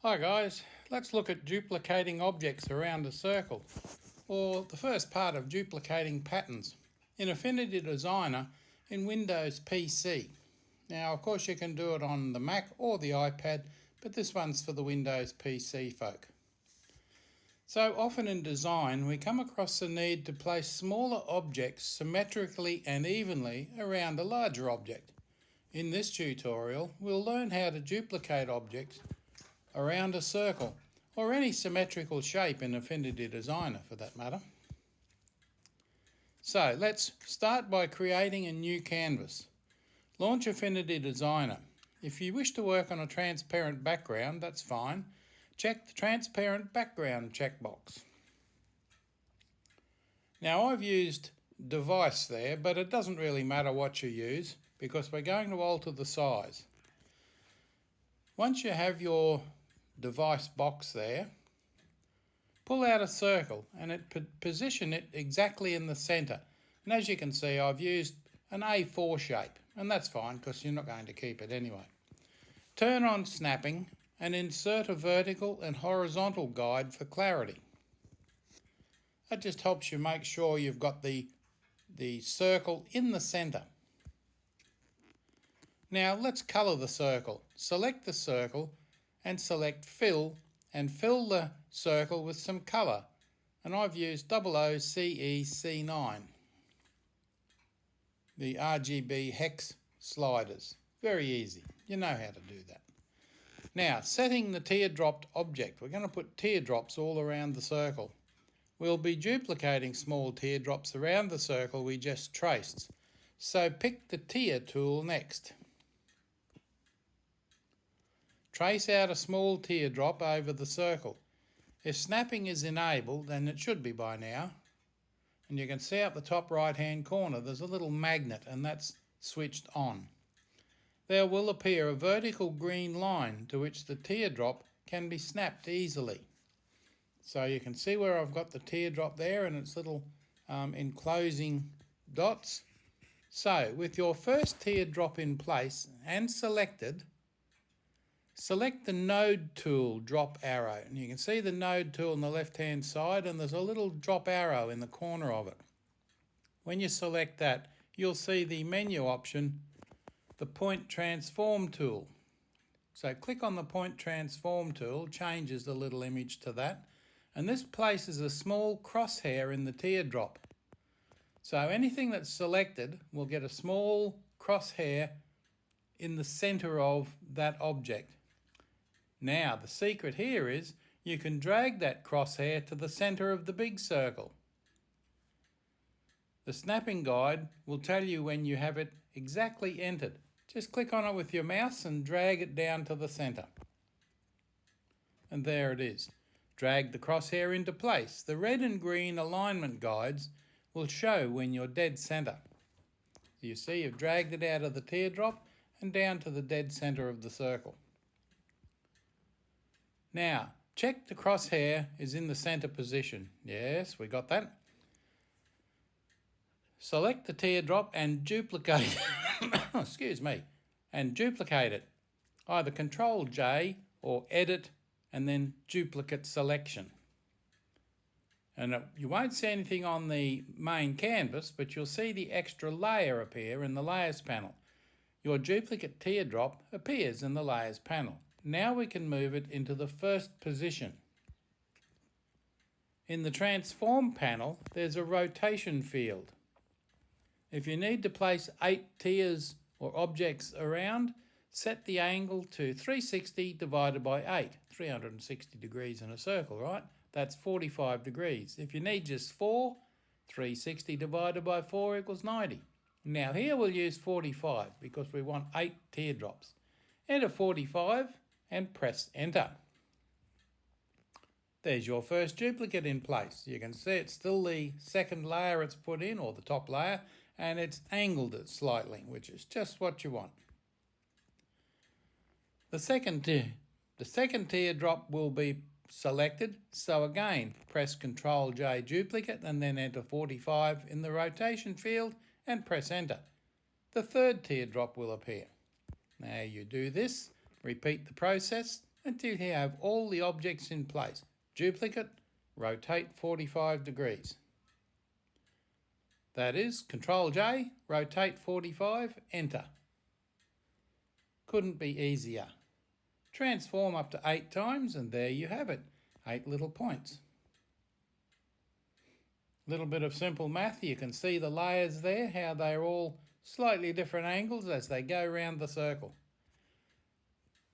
Hi guys, let's look at duplicating objects around a circle, or the first part of duplicating patterns in Affinity Designer in Windows PC. Now of course you can do it on the Mac or the iPad, but this one's for the Windows PC folk. So often in design we come across the need to place smaller objects symmetrically and evenly around a larger object. In this tutorial we'll learn how to duplicate objects around a circle, or any symmetrical shape in Affinity Designer for that matter. So let's start by creating a new canvas. Launch Affinity Designer. If you wish to work on a transparent background, that's fine. Check the transparent background checkbox. Now I've used device there, but it doesn't really matter what you use because we're going to alter the size. Once you have your device box there, pull out a circle and position it exactly in the centre. And as you can see, I've used an A4 shape, and that's fine because you're not going to keep it anyway. Turn on snapping and insert a vertical and horizontal guide for clarity. That just helps you make sure you've got the circle in the centre. Now let's colour the circle. Select the circle and select fill, and fill the circle with some colour, and I've used 00CEC9, the RGB hex sliders. Very easy, you know how to do that. Now setting the teardrop object, we're going to put teardrops all around the circle. We'll be duplicating small teardrops around the circle we just traced, so pick the tear tool next. Trace out a small teardrop over the circle. If snapping is enabled, and it should be by now, and you can see up the top right hand corner there's a little magnet, and that's switched on. There will appear a vertical green line to which the teardrop can be snapped easily. So you can see where I've got the teardrop there and its little enclosing dots. So with your first teardrop in place and selected, select the node tool drop arrow, and you can see the node tool on the left hand side, and there's a little drop arrow in the corner of it. When you select that, you'll see the menu option, the point transform tool. So click on the point transform tool, changes the little image to that, and this places a small crosshair in the teardrop. So anything that's selected will get a small crosshair in the centre of that object. Now the secret here is you can drag that crosshair to the centre of the big circle. The snapping guide will tell you when you have it exactly entered. Just click on it with your mouse and drag it down to the centre. And there it is. Drag the crosshair into place. The red and green alignment guides will show when you're dead centre. You see you've dragged it out of the teardrop and down to the dead centre of the circle. Now, check the crosshair is in the centre position. Yes, we got that. Select the teardrop and duplicate excuse me, and duplicate it. Either Control J or Edit and then Duplicate Selection. And you won't see anything on the main canvas, but you'll see the extra layer appear in the Layers panel. Your duplicate teardrop appears in the Layers panel. Now we can move it into the first position. In the Transform panel, there's a rotation field. If you need to place 8 tiers or objects around, set the angle to 360 divided by 8. 360 degrees in a circle, right? That's 45 degrees. If you need just 4, 360 divided by 4 equals 90. Now here we'll use 45 because we want 8 teardrops. Enter 45 and press enter. There's your first duplicate in place. You can see it's still the second layer it's put in, or the top layer, and it's angled it slightly, which is just what you want. The second teardrop will be selected, so again press Ctrl J duplicate and then enter 45 in the rotation field and press enter. The third teardrop will appear. Now you do this, repeat the process until you have all the objects in place. Duplicate, rotate 45 degrees. That is, Control J, rotate 45, enter. Couldn't be easier. Transform up to 8 times and there you have it, 8 little points. Little bit of simple math, you can see the layers there, how they're all slightly different angles as they go around the circle.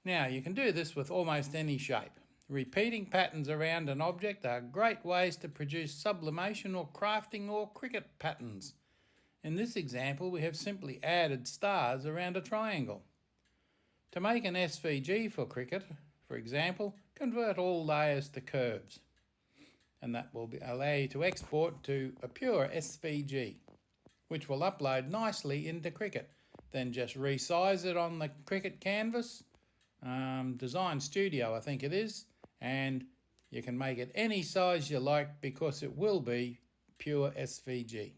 Now you can do this with almost any shape. Repeating patterns around an object are great ways to produce sublimation or crafting or cricket patterns. In this example we have simply added stars around a triangle. To make an SVG for cricket, for example, convert all layers to curves. And that will allow you to export to a pure SVG, which will upload nicely into Cricut. Then just resize it on the Cricut canvas, Design Studio I think it is, and you can make it any size you like because it will be pure SVG.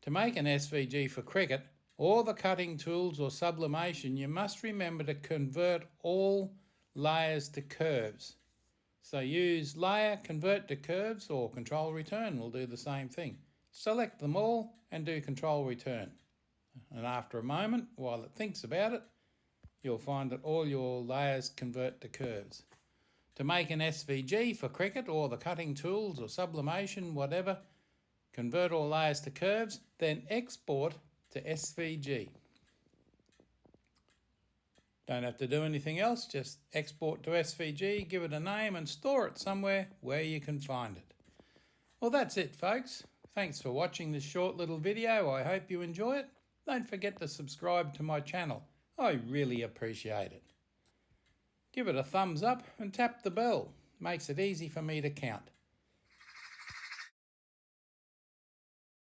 To make an SVG for Cricut or the cutting tools or sublimation, you must remember to convert all layers to curves. So use Layer, Convert to Curves, or Control Return will do the same thing. Select them all and do Control Return. And after a moment, while it thinks about it, you'll find that all your layers convert to curves. To make an SVG for Cricut or the cutting tools or sublimation, whatever, convert all layers to curves, then export to SVG. Don't have to do anything else, just export to SVG, give it a name and store it somewhere where you can find it. Well, that's it, folks. Thanks for watching this short little video. I hope you enjoy it. Don't forget to subscribe to my channel. I really appreciate it. Give it a thumbs up and tap the bell. Makes it easy for me to count.